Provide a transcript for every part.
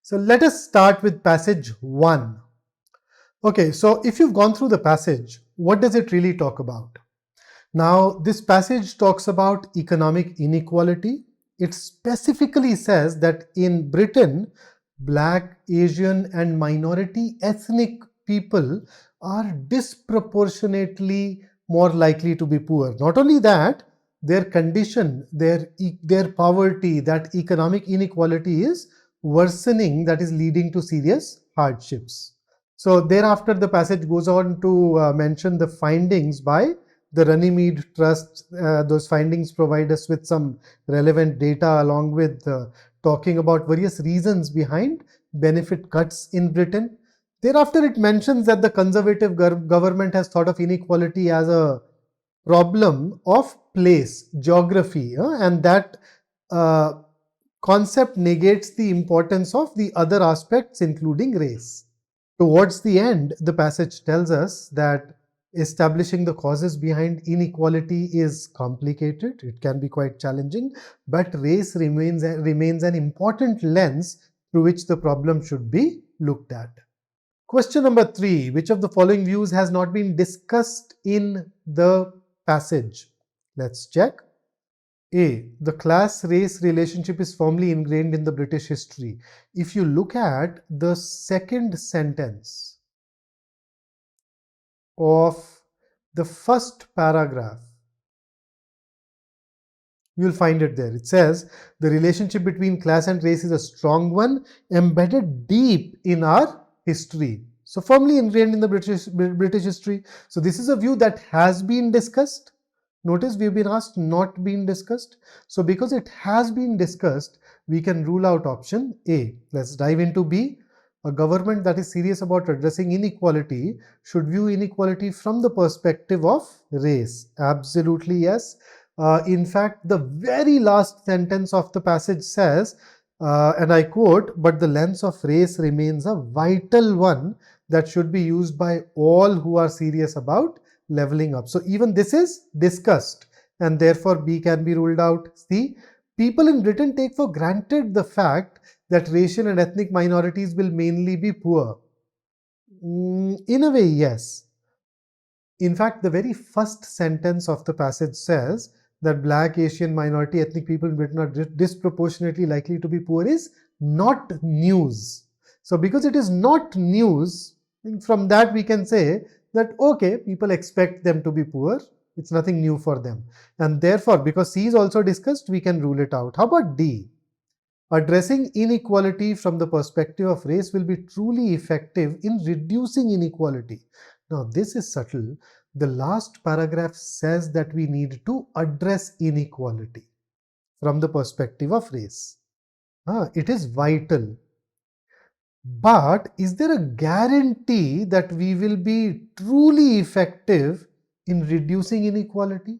So let us start with passage 1. Okay, so if you've gone through the passage, what does it really talk about? Now, this passage talks about economic inequality. It specifically says that in Britain, Black, Asian, and minority ethnic people are disproportionately more likely to be poor. Not only that, their condition, their poverty, that economic inequality is worsening, that is leading to serious hardships. So thereafter, the passage goes on to mention the findings by the Runnymede Trust. Those findings provide us with some relevant data along with talking about various reasons behind benefit cuts in Britain. Thereafter, it mentions that the conservative government has thought of inequality as a problem of place, geography, and that uh, concept negates the importance of the other aspects, including race. Towards the end, the passage tells us that establishing the causes behind inequality is complicated. It can be quite challenging, but race remains an important lens through which the problem should be looked at. Question number 3. Which of the following views has not been discussed in the passage? Let's check. A. The class-race relationship is firmly ingrained in the British history. If you look at the second sentence of the first paragraph, you'll find it there. It says, the relationship between class and race is a strong one, embedded deep in our history. So firmly ingrained in the British history. So this is a view that has been discussed. Notice we've been asked not been discussed. So because it has been discussed, we can rule out option A. Let's dive into B. A government that is serious about addressing inequality should view inequality from the perspective of race. Absolutely yes. In fact, the very last sentence of the passage says, and I quote, but the lens of race remains a vital one that should be used by all who are serious about leveling up. So even this is discussed, and therefore B can be ruled out. C. People in Britain take for granted the fact that racial and ethnic minorities will mainly be poor. In a way, yes. In fact, the very first sentence of the passage says that Black, Asian, minority ethnic people in Britain are disproportionately likely to be poor is not news. So because it is not news, from that we can say that okay, people expect them to be poor. It's nothing new for them. And therefore, because C is also discussed, we can rule it out. How about D? Addressing inequality from the perspective of race will be truly effective in reducing inequality. Now, this is subtle. The last paragraph says that we need to address inequality from the perspective of race. It is vital. But is there a guarantee that we will be truly effective in reducing inequality?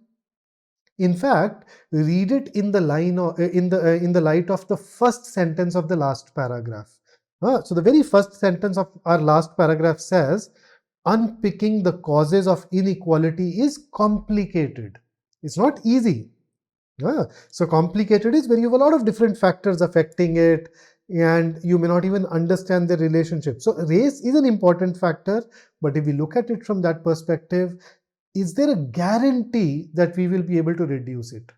In fact, read it in the line in the light of the first sentence of the last paragraph. So the very first sentence of our last paragraph says, unpicking the causes of inequality is complicated. It's not easy. So complicated is when you have a lot of different factors affecting it, and you may not even understand the relationship. So race is an important factor, but if we look at it from that perspective, is there a guarantee that we will be able to reduce it?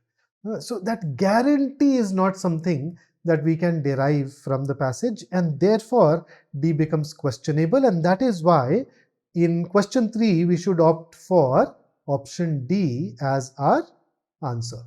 So that guarantee is not something that we can derive from the passage, and therefore D becomes questionable, and that is why in question 3 we should opt for option D as our answer.